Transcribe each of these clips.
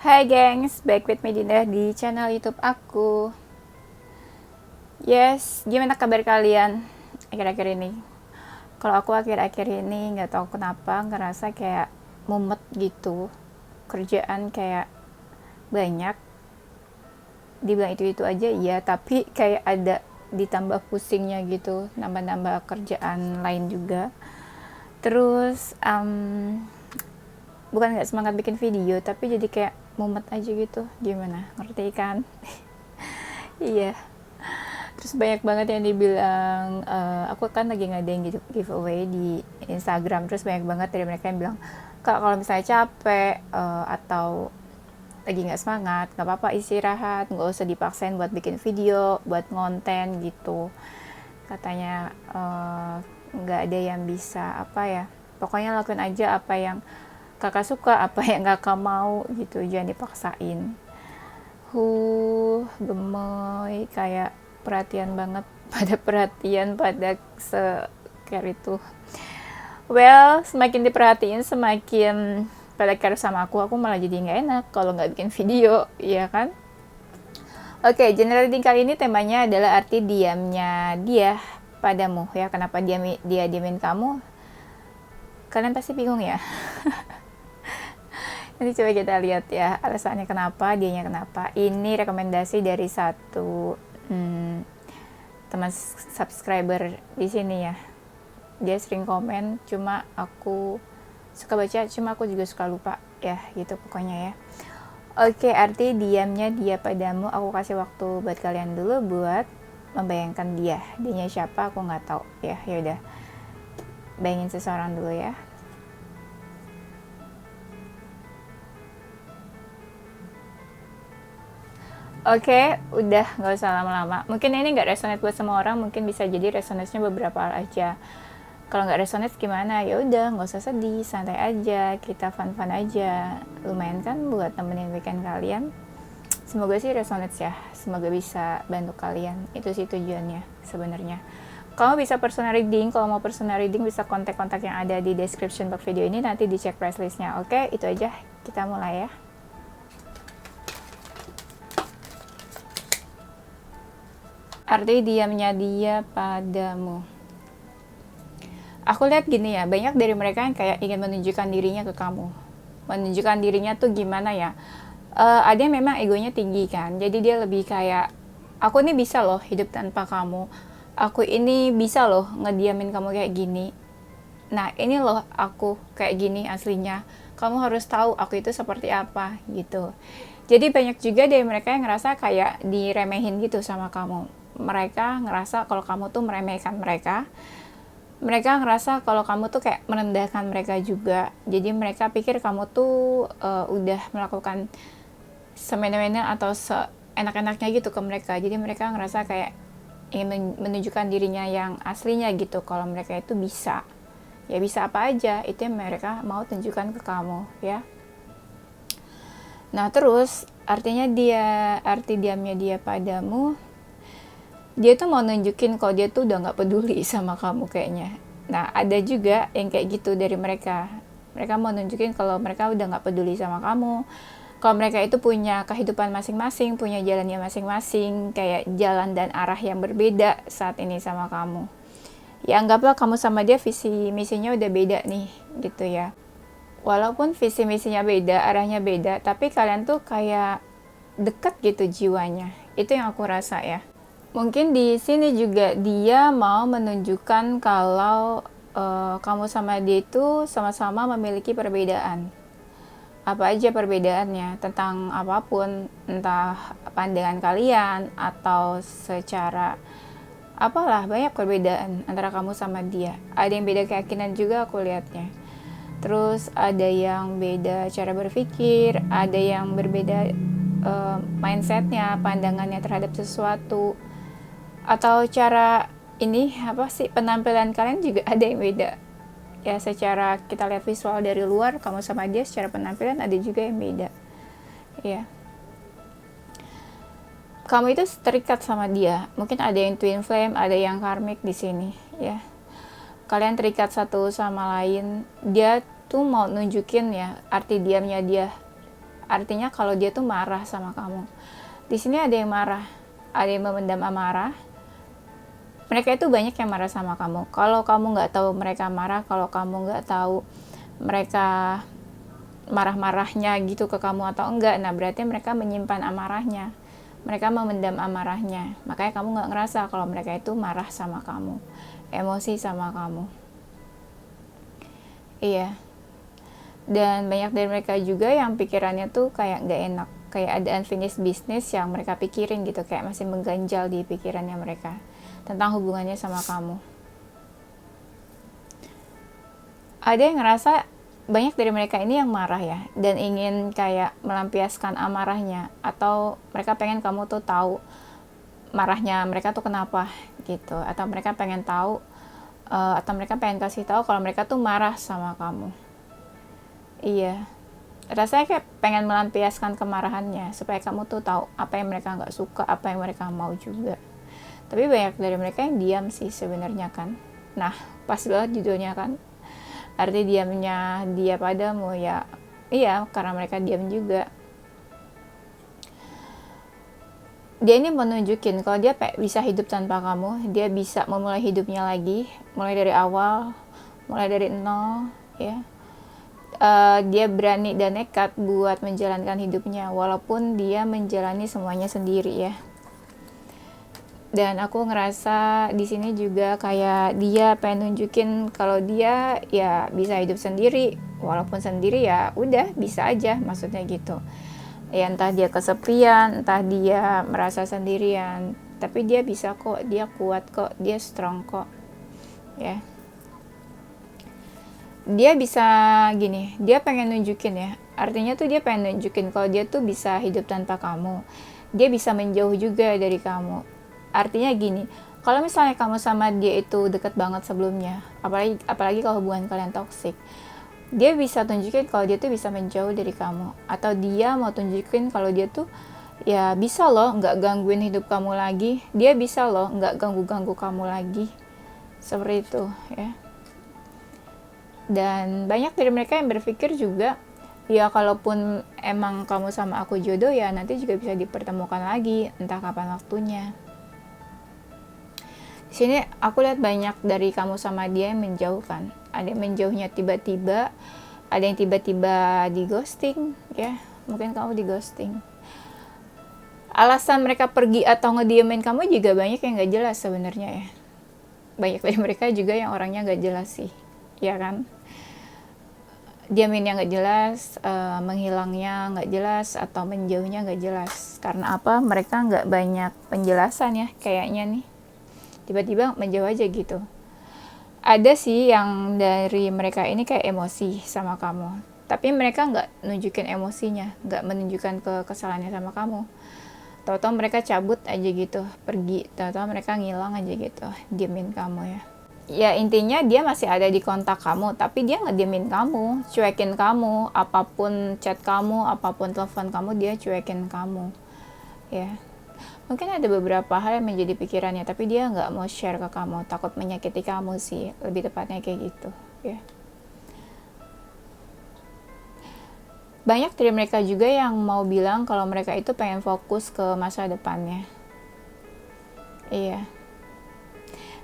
Hai gengs, back with me Dinda di channel YouTube aku. Yes, gimana kabar kalian akhir-akhir ini? Kalau aku akhir-akhir ini nggak tahu kenapa ngerasa kayak mumet gitu. Kerjaan kayak banyak. Dibilang itu aja iya, tapi kayak ada ditambah pusingnya gitu, nambah-nambah kerjaan lain juga. Terus bukan nggak semangat bikin video, tapi jadi kayak mumet aja gitu. Gimana? Ngerti kan? Iya. Terus banyak banget yang dibilang aku kan lagi ngadain gitu giveaway di Instagram, terus banyak banget dari mereka yang bilang, kak kalau misalnya capek atau lagi nggak semangat nggak apa-apa istirahat, nggak usah dipaksain buat bikin video, buat ngonten gitu. Katanya nggak ada yang bisa apa ya, pokoknya lakuin aja apa yang kakak suka, apa yang kakak mau gitu, jangan dipaksain. Gemoy kayak perhatian banget pada perhatian pada care itu. Well, semakin diperhatiin semakin pada care sama aku malah jadi nggak enak kalau nggak bikin video, iya kan? Oke, general reading kali ini temanya adalah arti diamnya dia padamu ya. Kenapa dia diamin kamu? Kalian pasti bingung ya. Nanti coba kita lihat ya alasannya kenapa, dianya kenapa. Ini rekomendasi dari satu teman subscriber di sini ya. Dia sering komen, cuma aku suka baca, cuma aku juga suka lupa ya gitu pokoknya ya. Oke, arti diamnya dia padamu. Aku kasih waktu buat kalian dulu buat membayangkan dianya siapa, aku nggak tahu ya. Yaudah, bayangin seseorang dulu ya. Oke, udah nggak usah lama-lama. Mungkin ini nggak resonate buat semua orang, mungkin bisa jadi resonate-nya beberapa hal aja. Kalau nggak resonate gimana? Ya udah, nggak usah sedih, santai aja, kita fun-fun aja. Lumayan kan buat temenin weekend kalian. Semoga sih resonate ya, semoga bisa bantu kalian. Itu sih tujuannya sebenarnya. Kamu bisa personal reading, kalau mau personal reading bisa kontak-kontak yang ada di description box video ini, nanti dicek price listnya. Oke, itu aja, kita mulai ya. Arti diamnya dia padamu. Aku lihat gini ya, banyak dari mereka yang kayak ingin menunjukkan dirinya ke kamu. Menunjukkan dirinya tuh gimana ya? Ada yang memang egonya tinggi kan, jadi dia lebih kayak, aku ini bisa loh hidup tanpa kamu. Aku ini bisa loh ngediamin kamu kayak gini. Nah ini loh aku kayak gini aslinya. Kamu harus tahu aku itu seperti apa gitu. Jadi banyak juga dari mereka yang ngerasa kayak diremehin gitu sama kamu. Mereka ngerasa kalau kamu tuh meremehkan mereka. Mereka ngerasa kalau kamu tuh kayak merendahkan mereka juga. Jadi mereka pikir kamu tuh udah melakukan semena-mena atau seenak-enaknya gitu ke mereka. Jadi mereka ngerasa kayak ingin menunjukkan dirinya yang aslinya gitu. Kalau mereka itu bisa. Ya bisa apa aja, itu yang mereka mau tunjukkan ke kamu ya. Nah terus arti diamnya dia padamu, dia tuh mau nunjukin kalau dia tuh udah gak peduli sama kamu kayaknya. Nah ada juga yang kayak gitu dari mereka. Mereka mau nunjukin kalau mereka udah gak peduli sama kamu. Kalau mereka itu punya kehidupan masing-masing, punya jalannya masing-masing, kayak jalan dan arah yang berbeda saat ini sama kamu. Ya anggaplah kamu sama dia visi misinya udah beda nih gitu ya. Walaupun visi misinya beda, arahnya beda, tapi kalian tuh kayak deket gitu jiwanya. Itu yang aku rasa ya. Mungkin di sini juga dia mau menunjukkan kalau kamu sama dia itu sama-sama memiliki perbedaan. Apa aja perbedaannya, tentang apapun, entah pandangan kalian atau secara apalah, banyak perbedaan antara kamu sama dia. Ada yang beda keyakinan juga aku lihatnya. Terus ada yang beda cara berpikir, ada yang berbeda mindsetnya, pandangannya terhadap sesuatu, atau cara ini apa sih, penampilan kalian juga ada yang beda. Ya secara kita lihat visual dari luar, kamu sama dia secara penampilan ada juga yang beda. Ya. Kamu itu terikat sama dia. Mungkin ada yang twin flame, ada yang karmic di sini, ya. Kalian terikat satu sama lain. Dia tuh mau nunjukin ya arti diamnya dia artinya kalau dia tuh marah sama kamu. Di sini ada yang marah, ada yang memendam amarah. Mereka itu banyak yang marah sama kamu. Kalau kamu nggak tahu mereka marah, kalau kamu nggak tahu mereka marah-marahnya gitu ke kamu atau enggak, nah berarti mereka menyimpan amarahnya, mereka memendam amarahnya. Makanya kamu nggak ngerasa kalau mereka itu marah sama kamu, emosi sama kamu. Iya. Dan banyak dari mereka juga yang pikirannya tuh kayak nggak enak, kayak ada unfinished business yang mereka pikirin gitu, kayak masih mengganjal di pikirannya mereka tentang hubungannya sama kamu. Ada yang ngerasa banyak dari mereka ini yang marah ya, dan ingin kayak melampiaskan amarahnya, atau mereka pengen kamu tuh tahu marahnya mereka tuh kenapa gitu, atau mereka pengen tahu atau mereka pengen kasih tahu kalau mereka tuh marah sama kamu. Iya, rasanya kayak pengen melampiaskan kemarahannya supaya kamu tuh tahu apa yang mereka nggak suka, apa yang mereka mau juga. Tapi banyak dari mereka yang diam sih sebenarnya kan. Nah, pas banget judulnya kan. Arti diamnya dia padamu ya. Iya, karena mereka diam juga. Dia ini menunjukin kalau dia bisa hidup tanpa kamu, dia bisa memulai hidupnya lagi, mulai dari awal, mulai dari nol, ya. Dia berani dan nekat buat menjalankan hidupnya, walaupun dia menjalani semuanya sendiri ya. Dan aku ngerasa di sini juga kayak dia pengen nunjukin kalau dia ya bisa hidup sendiri, walaupun sendiri ya udah bisa aja, maksudnya gitu. Ya entah dia kesepian, entah dia merasa sendirian, tapi dia bisa kok, dia kuat kok, dia strong kok. Ya. Dia bisa gini, dia pengen nunjukin ya. Artinya tuh dia pengen nunjukin kalau dia tuh bisa hidup tanpa kamu. Dia bisa menjauh juga dari kamu. Artinya gini, kalau misalnya kamu sama dia itu deket banget sebelumnya, apalagi kalau hubungan kalian toksik, dia bisa tunjukin kalau dia tuh bisa menjauh dari kamu, atau dia mau tunjukin kalau dia tuh ya bisa loh nggak gangguin hidup kamu lagi, dia bisa loh nggak ganggu kamu lagi, seperti itu ya. Dan banyak dari mereka yang berpikir juga ya kalaupun emang kamu sama aku jodoh ya nanti juga bisa dipertemukan lagi entah kapan waktunya. Di sini aku lihat banyak dari kamu sama dia yang menjauhkan. Ada yang menjauhnya tiba-tiba, ada yang tiba-tiba di ghosting, ya. Mungkin kamu di ghosting. Alasan mereka pergi atau ngediemin kamu juga banyak yang gak jelas sebenarnya ya. Banyak dari mereka juga yang orangnya gak jelas sih, ya kan? Diaminnya gak jelas, menghilangnya gak jelas, atau menjauhnya gak jelas. Karena apa? Mereka gak banyak penjelasan ya, kayaknya nih. Tiba-tiba menjauh aja gitu. Ada sih yang dari mereka ini kayak emosi sama kamu, tapi mereka nggak nunjukin emosinya, nggak menunjukkan kesalahannya sama kamu. Tahu-tahu mereka cabut aja gitu, pergi. Tahu-tahu mereka ngilang aja gitu, diemin kamu ya. Ya intinya dia masih ada di kontak kamu, tapi dia ngediemin kamu, cuekin kamu, apapun chat kamu, apapun telepon kamu, dia cuekin kamu. Ya. Mungkin ada beberapa hal yang menjadi pikirannya, tapi dia nggak mau share ke kamu, takut menyakiti kamu sih, lebih tepatnya kayak gitu, ya. Banyak dari mereka juga yang mau bilang kalau mereka itu pengen fokus ke masa depannya. Iya.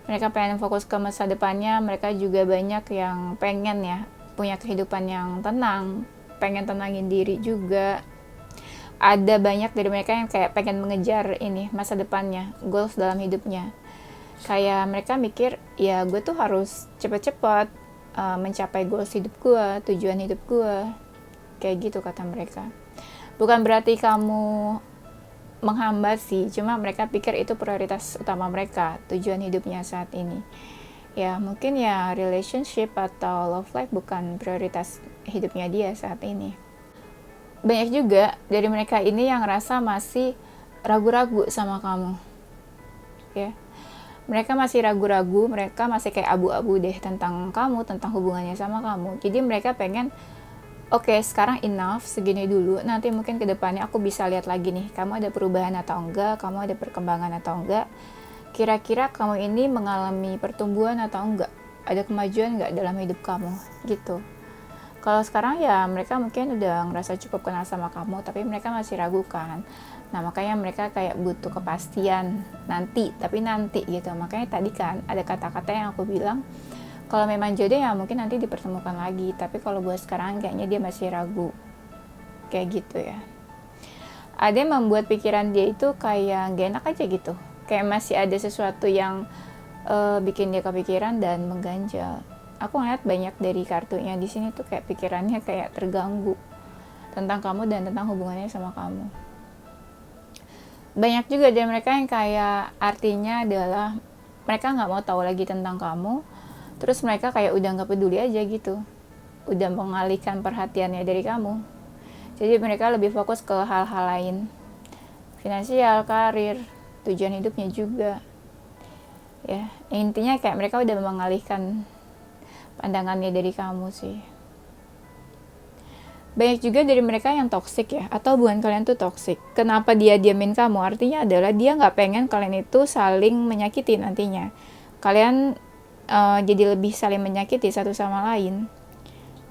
Mereka pengen fokus ke masa depannya, mereka juga banyak yang pengen ya, punya kehidupan yang tenang, pengen tenangin diri juga. Ada banyak dari mereka yang kayak pengen mengejar ini masa depannya, goals dalam hidupnya. Kayak mereka mikir ya gue tuh harus cepet-cepet mencapai goals hidup gue, tujuan hidup gue, kayak gitu kata mereka. Bukan berarti kamu menghambat sih, cuma mereka pikir itu prioritas utama mereka, tujuan hidupnya saat ini. Ya mungkin ya relationship atau love life bukan prioritas hidupnya dia saat ini. Banyak juga dari mereka ini yang ngerasa masih ragu-ragu sama kamu, ya. Mereka masih ragu-ragu, mereka masih kayak abu-abu deh tentang kamu, tentang hubungannya sama kamu. Jadi mereka pengen, oke, sekarang enough, segini dulu, nanti mungkin kedepannya aku bisa lihat lagi nih, kamu ada perubahan atau enggak, kamu ada perkembangan atau enggak, kira-kira kamu ini mengalami pertumbuhan atau enggak, ada kemajuan enggak dalam hidup kamu, gitu. Kalau sekarang ya mereka mungkin udah ngerasa cukup kenal sama kamu, tapi mereka masih ragu kan. Nah makanya mereka kayak butuh kepastian nanti, tapi nanti gitu. Makanya tadi kan ada kata-kata yang aku bilang, kalau memang jodoh ya mungkin nanti dipertemukan lagi, tapi kalau buat sekarang kayaknya dia masih ragu, kayak gitu ya. Ada yang membuat pikiran dia itu kayak gak enak aja gitu, kayak masih ada sesuatu yang bikin dia kepikiran dan mengganjal. Aku ngeliat banyak dari kartunya di sini tuh kayak pikirannya kayak terganggu tentang kamu dan tentang hubungannya sama kamu. Banyak juga dari mereka yang kayak artinya adalah mereka nggak mau tahu lagi tentang kamu, terus mereka kayak udah nggak peduli aja gitu, udah mengalihkan perhatiannya dari kamu. Jadi mereka lebih fokus ke hal-hal lain, finansial, karir, tujuan hidupnya juga. Ya, intinya kayak mereka udah mengalihkan pandangannya dari kamu sih. Banyak juga dari mereka yang toksik ya, atau hubungan kalian tuh toksik. Kenapa dia diamin kamu? Artinya adalah dia nggak pengen kalian itu saling menyakiti nantinya. Kalian jadi lebih saling menyakiti satu sama lain.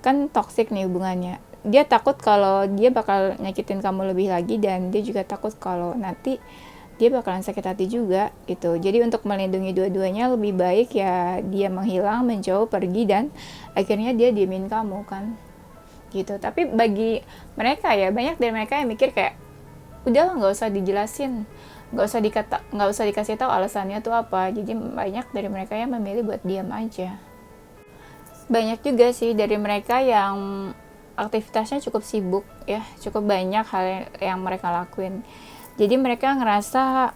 Kan toksik nih hubungannya. Dia takut kalau dia bakal nyakitin kamu lebih lagi, dan dia juga takut kalau nanti dia bakalan sakit hati juga gitu. Jadi untuk melindungi dua-duanya lebih baik ya dia menghilang, menjauh, pergi, dan akhirnya dia diemin kamu kan gitu. Tapi bagi mereka ya, banyak dari mereka yang mikir kayak udahlah nggak usah dijelasin, nggak usah dikasih tahu alasannya tuh apa. Jadi banyak dari mereka yang memilih buat diam aja. Banyak juga sih dari mereka yang aktivitasnya cukup sibuk ya, cukup banyak hal yang mereka lakuin. Jadi mereka ngerasa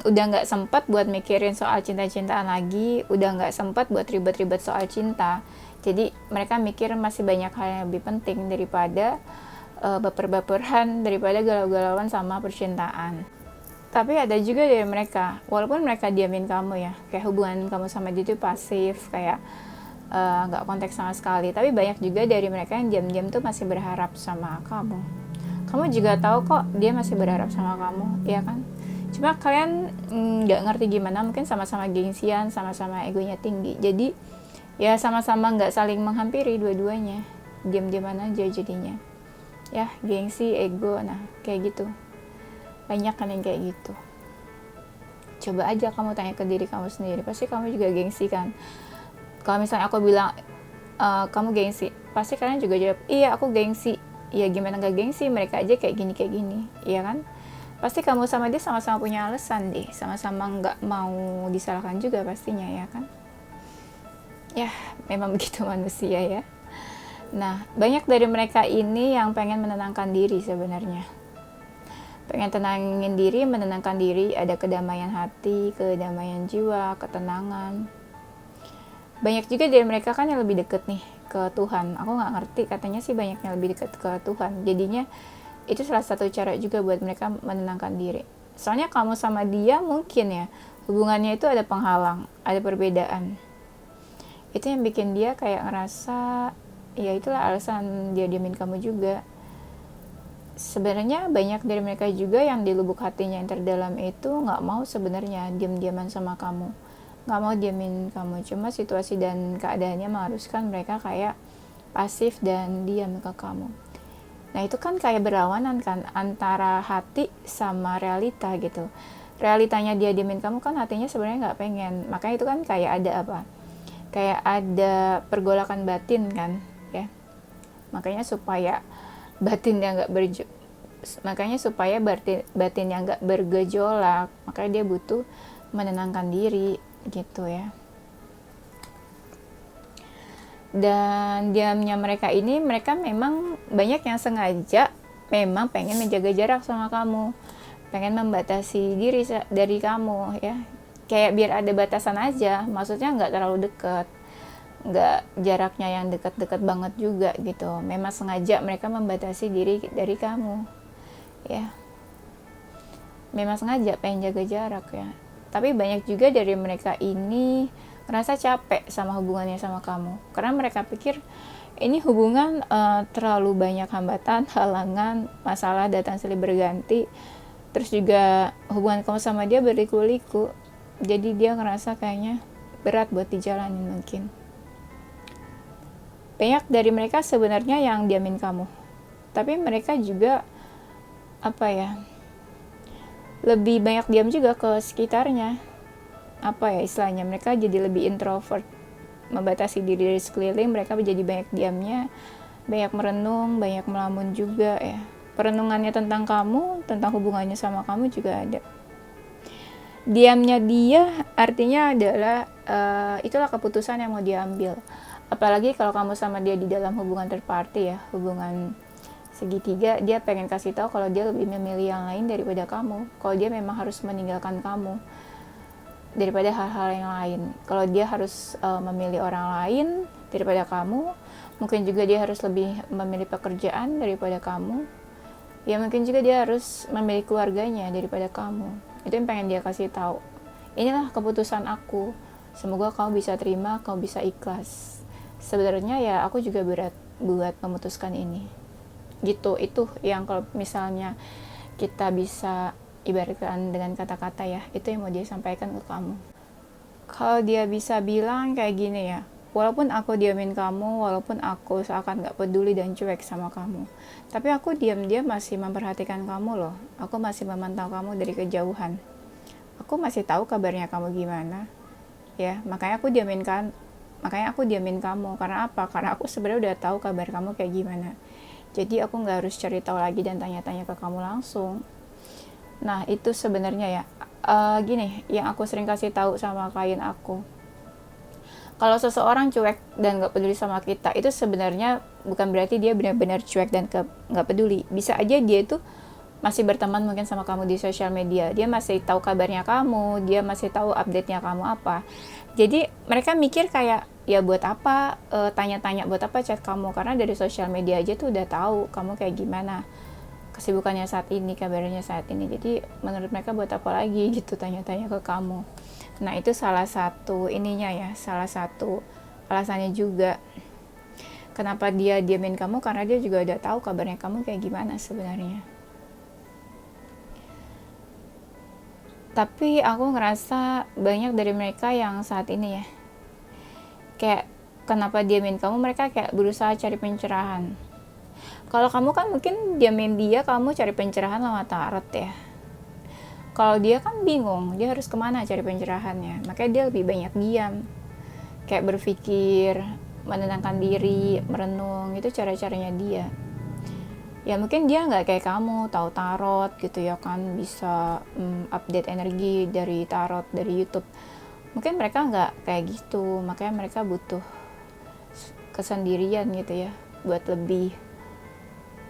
udah nggak sempat buat mikirin soal cinta-cintaan lagi, udah nggak sempat buat ribet-ribet soal cinta. Jadi mereka mikir masih banyak hal yang lebih penting daripada baper-baperan, daripada galau-galauan sama percintaan. Tapi ada juga dari mereka, walaupun mereka diamin kamu ya, kayak hubungan kamu sama dia tuh pasif, kayak nggak konteks sama sekali. Tapi banyak juga dari mereka yang diam-diam tuh masih berharap sama kamu. Kamu juga tahu kok dia masih berharap sama kamu, ya kan? Cuma kalian nggak ngerti gimana, mungkin sama-sama gengsian, sama-sama egonya tinggi. Jadi ya sama-sama nggak saling menghampiri dua-duanya, diam-diaman aja jadinya. Ya gengsi, ego, nah kayak gitu. Banyak kan yang kayak gitu. Coba aja kamu tanya ke diri kamu sendiri, pasti kamu juga gengsi kan? Kalau misalnya aku bilang kamu gengsi, pasti kalian juga jawab iya aku gengsi. Ya gimana gak gengsi, mereka aja kayak gini, iya kan? Pasti kamu sama dia sama-sama punya alasan deh, sama-sama gak mau disalahkan juga pastinya, ya kan? Ya memang begitu manusia ya. Nah banyak dari mereka ini yang pengen menenangkan diri sebenarnya, pengen tenangin diri, menenangkan diri, ada kedamaian hati, kedamaian jiwa, ketenangan. Banyak juga dari mereka kan yang lebih deket nih ke Tuhan. Aku nggak ngerti, katanya sih banyaknya lebih dekat ke Tuhan. Jadinya itu salah satu cara juga buat mereka menenangkan diri. Soalnya kamu sama dia mungkin ya hubungannya itu ada penghalang, ada perbedaan. Itu yang bikin dia kayak ngerasa ya itulah alasan dia diemin kamu juga. Sebenarnya banyak dari mereka juga yang di lubuk hatinya yang terdalam itu nggak mau sebenarnya diam-diaman sama kamu, nggak mau diamin kamu. Cuma situasi dan keadaannya mengharuskan mereka kayak pasif dan diam ke kamu. Nah itu kan kayak berlawanan kan antara hati sama realita gitu. Realitanya dia diamin kamu kan hatinya sebenarnya nggak pengen. Makanya itu kan kayak ada apa? Kayak ada pergolakan batin kan ya. Makanya supaya batinnya nggak bergejolak, makanya dia butuh menenangkan diri gitu ya. Dan diamnya mereka ini, mereka memang banyak yang sengaja memang pengen menjaga jarak sama kamu, pengen membatasi diri dari kamu ya, kayak biar ada batasan aja, maksudnya nggak terlalu dekat, nggak jaraknya yang dekat-dekat banget juga gitu. Memang sengaja mereka membatasi diri dari kamu ya, memang sengaja pengen jaga jarak ya. Tapi banyak juga dari mereka ini ngerasa capek sama hubungannya sama kamu, karena mereka pikir ini hubungan terlalu banyak hambatan, halangan, masalah datang silih berganti. Terus juga hubungan kamu sama dia berliku-liku, jadi dia ngerasa kayaknya berat buat dijalanin mungkin. banyak dari mereka sebenarnya yang diamin kamu, tapi mereka juga apa ya, lebih banyak diam juga ke sekitarnya. Apa ya istilahnya, mereka jadi lebih introvert, membatasi diri dari sekeliling. Mereka menjadi banyak diamnya, banyak merenung, banyak melamun juga ya. Perenungannya tentang kamu, tentang hubungannya sama kamu juga ada. Diamnya dia artinya adalah itulah keputusan yang mau diambil. Apalagi kalau kamu sama dia di dalam hubungan third party ya, hubungan segitiga, dia pengen kasih tahu kalau dia lebih memilih yang lain daripada kamu. Kalau dia memang harus meninggalkan kamu daripada hal-hal yang lain. Kalau dia harus memilih orang lain daripada kamu, mungkin juga dia harus lebih memilih pekerjaan daripada kamu. Ya mungkin juga dia harus memilih keluarganya daripada kamu. Itu yang pengen dia kasih tahu. Inilah keputusan aku. Semoga kamu bisa terima, kamu bisa ikhlas. Sebenarnya ya aku juga berat buat memutuskan ini. Gitu, itu yang kalau misalnya kita bisa ibaratkan dengan kata-kata ya, itu yang mau dia sampaikan ke kamu. Kalau dia bisa bilang kayak gini ya, walaupun aku diamin kamu, walaupun aku seakan gak peduli dan cuek sama kamu, tapi aku diam-diam masih memperhatikan kamu loh. Aku masih memantau kamu dari kejauhan. Aku masih tahu kabarnya kamu gimana. Ya, makanya aku diamin kamu. Karena apa? Karena aku sebenarnya udah tahu kabar kamu kayak gimana. Jadi aku nggak harus cari tahu lagi dan tanya-tanya ke kamu langsung. Nah itu sebenarnya ya, gini, yang aku sering kasih tahu sama klien aku. Kalau seseorang cuek dan nggak peduli sama kita, itu sebenarnya bukan berarti dia benar-benar cuek dan nggak peduli. Bisa aja dia itu masih berteman mungkin sama kamu di sosial media. Dia masih tahu kabarnya kamu, dia masih tahu update-nya kamu apa. Jadi mereka mikir kayak, ya buat apa tanya-tanya, buat apa chat kamu, karena dari sosial media aja tuh udah tahu kamu kayak gimana, kesibukannya saat ini, kabarnya saat ini. Jadi menurut mereka buat apa lagi gitu tanya-tanya ke kamu. Nah itu salah satu ininya ya, salah satu alasannya juga kenapa dia diamin kamu, karena dia juga udah tahu kabarnya kamu kayak gimana sebenarnya. Tapi aku ngerasa banyak dari mereka yang saat ini ya, kayak kenapa diamin kamu, mereka kayak berusaha cari pencerahan. Kalau kamu kan mungkin diamin dia, kamu cari pencerahan lewat tarot ya. Kalau dia kan bingung, dia harus kemana cari pencerahannya, makanya dia lebih banyak diam, kayak berpikir, menenangkan diri, merenung. Itu cara-caranya dia. Ya mungkin dia nggak kayak kamu tahu tarot gitu ya kan, bisa update energi dari tarot, dari YouTube. Mungkin mereka nggak kayak gitu, makanya mereka butuh kesendirian gitu ya, buat lebih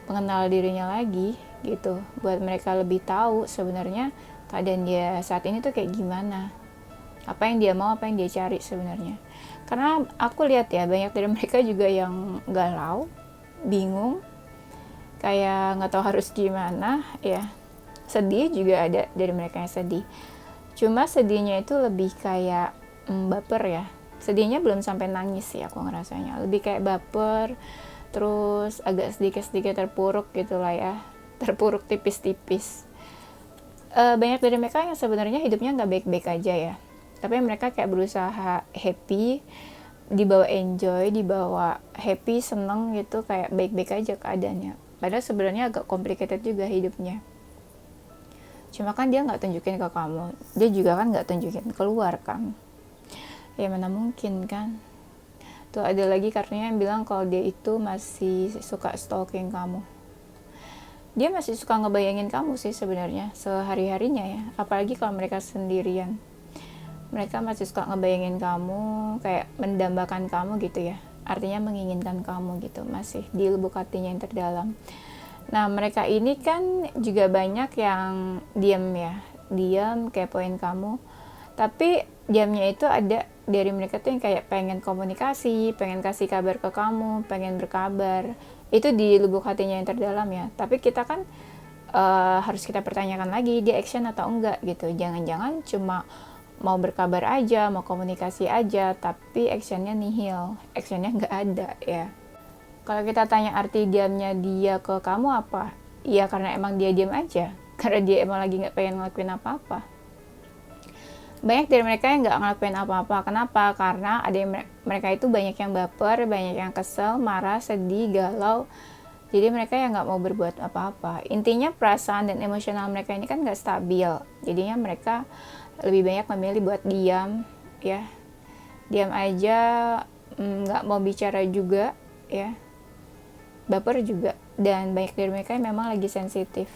mengenal dirinya lagi gitu, buat mereka lebih tahu sebenarnya keadaan dia saat ini tuh kayak gimana, apa yang dia mau, apa yang dia cari sebenarnya. Karena aku lihat ya, banyak dari mereka juga yang galau, bingung, kayak nggak tahu harus gimana ya. Sedih juga ada dari mereka yang sedih, cuma sedihnya itu lebih kayak baper ya. Sedihnya belum sampai nangis sih aku ngerasanya, lebih kayak baper, terus agak sedikit-sedikit terpuruk gitu lah ya, terpuruk tipis-tipis. Banyak dari mereka yang sebenarnya hidupnya nggak baik-baik aja ya, tapi mereka kayak berusaha happy, dibawa enjoy, dibawa happy, seneng gitu, kayak baik-baik aja keadaannya. Padahal sebenarnya agak complicated juga hidupnya. Cuma kan dia nggak tunjukin ke kamu, dia juga kan nggak tunjukin keluar kan. Ya mana mungkin kan. Tuh ada lagi kartunya yang bilang kalau dia itu masih suka stalking kamu. Dia masih suka ngebayangin kamu sih sebenarnya sehari-harinya ya. Apalagi kalau mereka sendirian. Mereka masih suka ngebayangin kamu, kayak mendambakan kamu gitu ya. Artinya menginginkan kamu gitu, masih di lubuk hatinya yang terdalam. Nah mereka ini kan juga banyak yang diam ya, diam kepoin kamu, tapi diamnya itu ada dari mereka tuh yang kayak pengen komunikasi, pengen kasih kabar ke kamu, pengen berkabar. Itu di lubuk hatinya yang terdalam ya. Tapi kita kan harus kita pertanyakan lagi, dia action atau enggak gitu. Jangan-jangan cuma mau berkabar aja, mau komunikasi aja, tapi actionnya nihil, actionnya nggak ada ya. Kalau kita tanya arti diamnya dia ke kamu apa, ya karena emang dia diam aja, karena dia emang lagi nggak pengen ngelakuin apa-apa. Banyak dari mereka yang nggak ngelakuin apa-apa. Kenapa? Karena ada yang mereka itu banyak yang baper, banyak yang kesel, marah, sedih, galau. Jadi mereka yang nggak mau berbuat apa-apa. Intinya perasaan dan emosional mereka ini kan nggak stabil. Jadinya mereka lebih banyak memilih buat diam, ya, diam aja, nggak mau bicara juga, ya, baper juga. Dan banyak dari mereka yang memang lagi sensitif.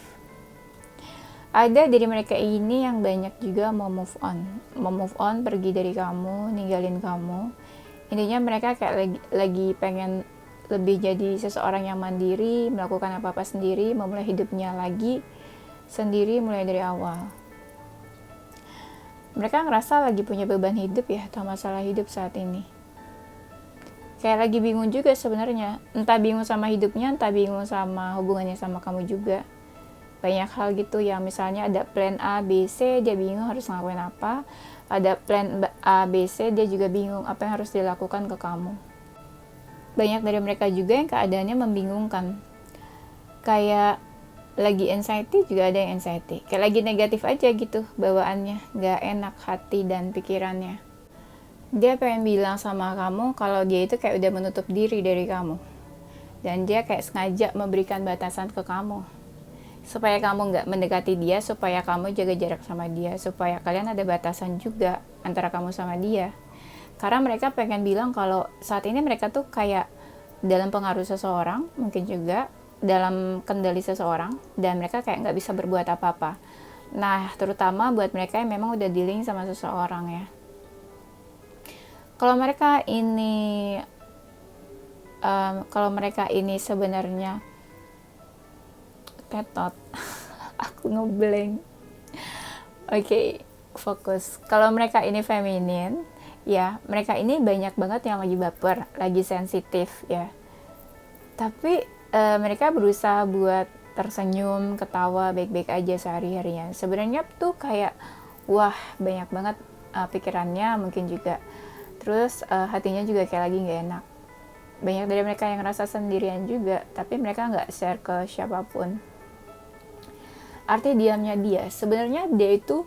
Ada dari mereka ini yang banyak juga mau move on, pergi dari kamu, ninggalin kamu. Intinya mereka kayak lagi pengen lebih jadi seseorang yang mandiri, melakukan apa-apa sendiri, memulai hidupnya lagi sendiri mulai dari awal. Mereka ngerasa lagi punya beban hidup ya, atau masalah hidup saat ini. Kayak lagi bingung juga sebenarnya, entah bingung sama hidupnya, entah bingung sama hubungannya sama kamu juga. Banyak hal gitu yang misalnya ada plan A, B, C, dia bingung harus ngelakuin apa. Ada plan A, B, C, dia juga bingung apa yang harus dilakukan ke kamu. Banyak dari mereka juga yang keadaannya membingungkan. Kayak lagi anxiety juga ada yang anxiety. Kayak lagi negatif aja gitu bawaannya, gak enak hati dan pikirannya. Dia pengen bilang sama kamu kalau dia itu kayak udah menutup diri dari kamu. Dan dia kayak sengaja memberikan batasan ke kamu. Supaya kamu gak mendekati dia, supaya kamu jaga jarak sama dia, supaya kalian ada batasan juga antara kamu sama dia. Karena mereka pengen bilang kalau saat ini mereka tuh kayak dalam pengaruh seseorang, mungkin juga dalam kendali seseorang, dan mereka kayak nggak bisa berbuat apa-apa. Nah, terutama buat mereka yang memang udah dealing sama seseorang ya. Kalau mereka ini sebenarnya ketot, aku ngeblank. Oke, fokus. Kalau mereka ini feminin, ya mereka ini banyak banget yang lagi baper, lagi sensitif ya. Tapi mereka berusaha buat tersenyum, ketawa, baik-baik aja sehari-harinya. Sebenarnya tuh kayak wah banyak banget pikirannya mungkin juga. Terus hatinya juga kayak lagi nggak enak. Banyak dari mereka yang ngerasa sendirian juga, tapi mereka nggak share ke siapapun. Arti diamnya dia, sebenarnya dia itu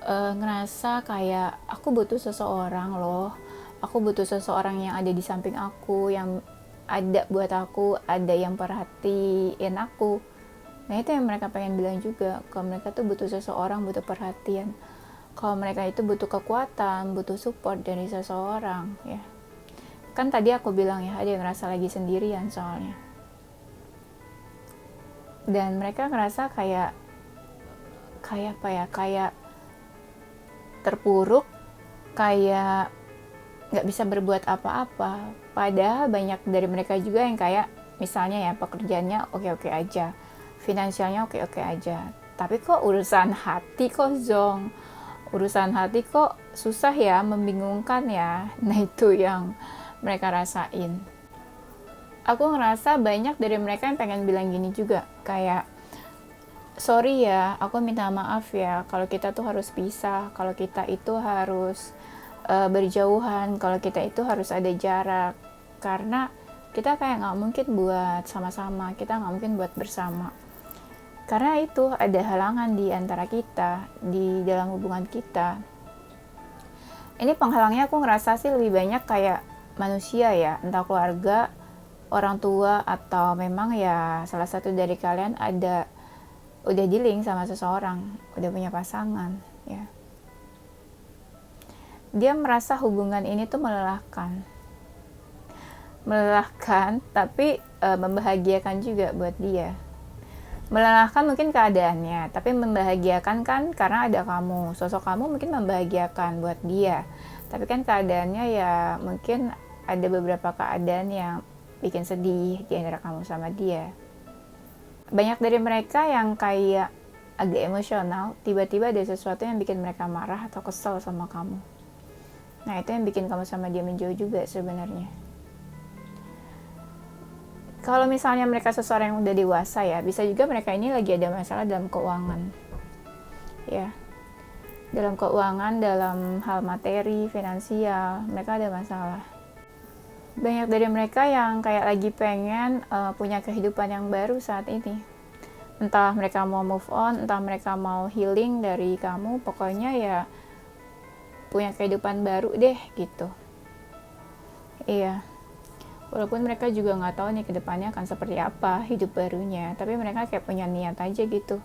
ngerasa kayak aku butuh seseorang loh, aku butuh seseorang yang ada di samping aku, yang ada buat aku, ada yang perhatiin aku. Nah itu yang mereka pengen bilang juga, kalau mereka tuh butuh seseorang, butuh perhatian, kalau mereka itu butuh kekuatan, butuh support dari seseorang ya. Kan tadi aku bilang ya, ada yang ngerasa lagi sendirian soalnya, dan mereka ngerasa kayak apa ya, kayak terpuruk, kayak nggak bisa berbuat apa-apa. Padahal banyak dari mereka juga yang kayak misalnya ya pekerjaannya oke-oke aja, finansialnya oke-oke aja, tapi kok urusan hati kok zong, urusan hati kok susah ya, membingungkan ya. Nah itu yang mereka rasain. Aku ngerasa banyak dari mereka yang pengen bilang gini juga, kayak sorry ya, aku minta maaf ya kalau kita tuh harus pisah, kalau kita itu harus berjauhan, kalau kita itu harus ada jarak, karena kita kayak nggak mungkin buat sama-sama, kita nggak mungkin buat bersama, karena itu ada halangan di antara kita, di dalam hubungan kita. Ini penghalangnya aku ngerasa sih lebih banyak kayak manusia ya, entah keluarga, orang tua, atau memang ya salah satu dari kalian udah dealing sama seseorang, udah punya pasangan ya. Dia merasa hubungan ini tuh melelahkan, tapi membahagiakan juga buat dia. Melelahkan mungkin keadaannya, tapi membahagiakan kan karena ada kamu, sosok kamu mungkin membahagiakan buat dia. Tapi kan keadaannya ya mungkin ada beberapa keadaan yang bikin sedih di antara kamu sama dia. Banyak dari mereka yang kayak agak emosional, tiba-tiba ada sesuatu yang bikin mereka marah atau kesel sama kamu. Nah itu yang bikin kamu sama dia menjauh juga sebenarnya. Kalau misalnya mereka seseorang yang udah dewasa ya, bisa juga mereka ini lagi ada masalah dalam keuangan ya, dalam keuangan, dalam hal materi, finansial, mereka ada masalah. Banyak dari mereka yang kayak lagi pengen punya kehidupan yang baru saat ini. Entah mereka mau move on, entah mereka mau healing dari kamu, pokoknya ya punya kehidupan baru deh gitu. Iya, walaupun mereka juga nggak tahu nih kedepannya akan seperti apa hidup barunya, tapi mereka kayak punya niat aja gitu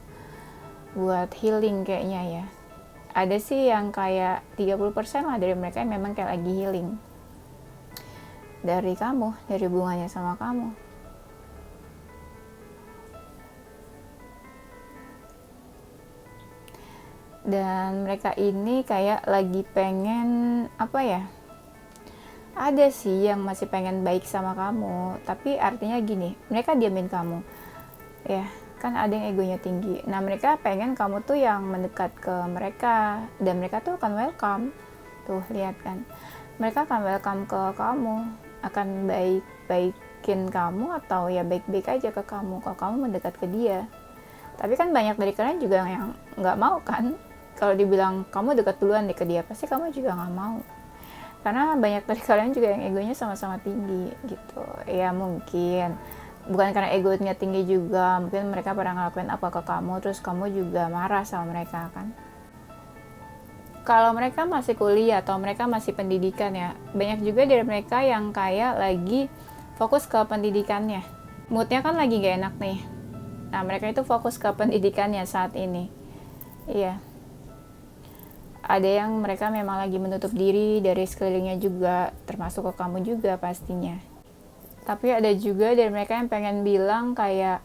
buat healing kayaknya ya. Ada sih yang kayak 30% lah dari mereka yang memang kayak lagi healing dari kamu, dari hubungannya sama kamu. Dan mereka ini kayak lagi pengen apa ya, ada sih yang masih pengen baik sama kamu, tapi artinya gini, mereka diamin kamu ya, kan ada yang egonya tinggi. Nah mereka pengen kamu tuh yang mendekat ke mereka, dan mereka tuh akan welcome. Tuh lihat kan, mereka akan welcome ke kamu, akan baik-baikin kamu, atau ya baik-baik aja ke kamu kalau kamu mendekat ke dia. Tapi kan banyak dari kalian juga yang nggak mau kan, kalau dibilang kamu dekat duluan deh ke dia, pasti kamu juga nggak mau. Karena banyak dari kalian juga yang egonya sama-sama tinggi gitu. Ya mungkin bukan karena egonya tinggi juga, mungkin mereka pernah ngelakuin apa ke kamu, terus kamu juga marah sama mereka kan. Kalau mereka masih kuliah atau mereka masih pendidikan ya, banyak juga dari mereka yang kayak lagi fokus ke pendidikannya. Moodnya kan lagi gak enak nih. Nah mereka itu fokus ke pendidikannya saat ini. Iya. Ada yang mereka memang lagi menutup diri dari sekelilingnya juga, termasuk ke kamu juga pastinya. Tapi ada juga dari mereka yang pengen bilang kayak,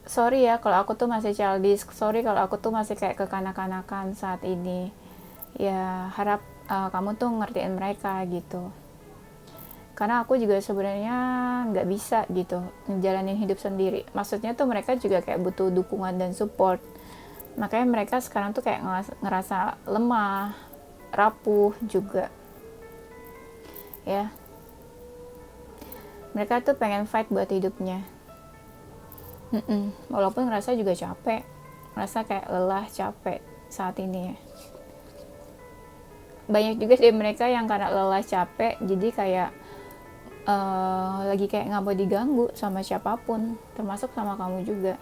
sorry ya kalau aku tuh masih childish, sorry kalau aku tuh masih kayak kekanak-kanakan saat ini. Ya harap kamu tuh ngertiin mereka gitu. Karena aku juga sebenarnya nggak bisa gitu ngejalanin hidup sendiri. Maksudnya tuh mereka juga kayak butuh dukungan dan support. Makanya mereka sekarang tuh kayak ngerasa lemah, rapuh juga ya. Mereka tuh pengen fight buat hidupnya. Walaupun ngerasa juga capek, ngerasa kayak lelah, capek saat ini ya. Banyak juga dari mereka yang karena lelah, capek, jadi kayak lagi kayak nggak mau diganggu sama siapapun, termasuk sama kamu juga.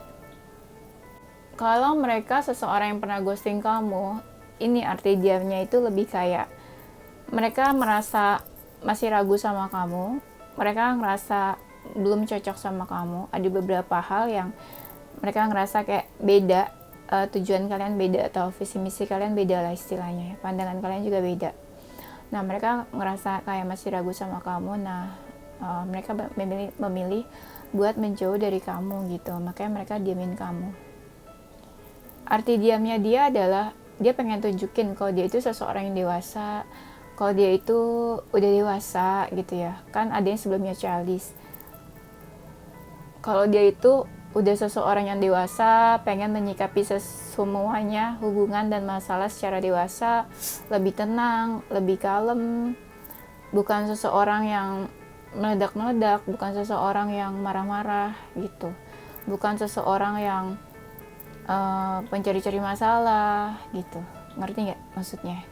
Kalau mereka seseorang yang pernah ghosting kamu, ini arti diamnya itu lebih kayak mereka merasa masih ragu sama kamu, mereka ngerasa belum cocok sama kamu. Ada beberapa hal yang mereka ngerasa kayak beda, tujuan kalian beda atau visi misi kalian beda lah istilahnya, pandangan kalian juga beda. Nah mereka ngerasa kayak masih ragu sama kamu. Nah mereka memilih buat menjauh dari kamu gitu, makanya mereka diamin kamu. Arti diamnya dia adalah dia pengen tunjukin kalau dia itu seseorang yang dewasa, kalau dia itu udah dewasa gitu ya. Kan ada yang sebelumnya childish. Kalau dia itu udah seseorang yang dewasa, pengen menyikapi semuanya, hubungan dan masalah secara dewasa, lebih tenang, lebih kalem, bukan seseorang yang meledak-meledak, bukan seseorang yang marah-marah gitu, bukan seseorang yang pencari-cari masalah gitu. Ngerti nggak maksudnya?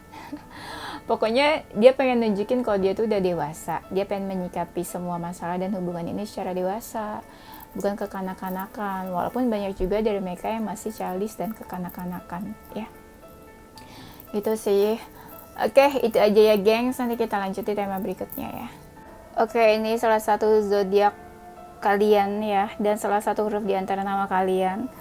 Pokoknya dia pengen nunjukin kalau dia tuh udah dewasa, dia pengen menyikapi semua masalah dan hubungan ini secara dewasa, bukan kekanak-kanakan. Walaupun banyak juga dari mereka yang masih childish dan kekanak-kanakan ya. Gitu sih. Oke, itu aja ya gengs, nanti kita lanjut di tema berikutnya ya. Oke, ini salah satu zodiak kalian ya, dan salah satu huruf di antara nama kalian.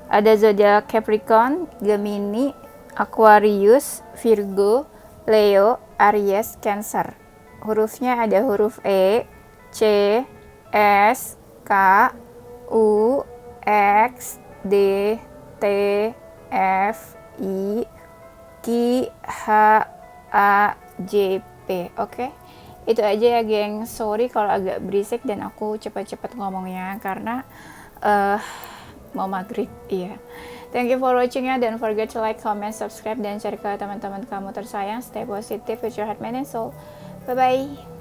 Ada zodiak Capricorn, Gemini, Aquarius, Virgo, Leo, Aries, Cancer. Hurufnya ada huruf E, C, S, K, U, X, D, T, F, I, Q, H, A, J, P. Oke? Itu aja ya geng. Sorry kalau agak berisik dan aku cepat-cepat ngomongnya karena mau maghrib. Iya. Thank you for watching ya. Don't forget to like, comment, subscribe, dan share ke teman-teman kamu tersayang. Stay positive with your heart, mind, and soul. Bye-bye.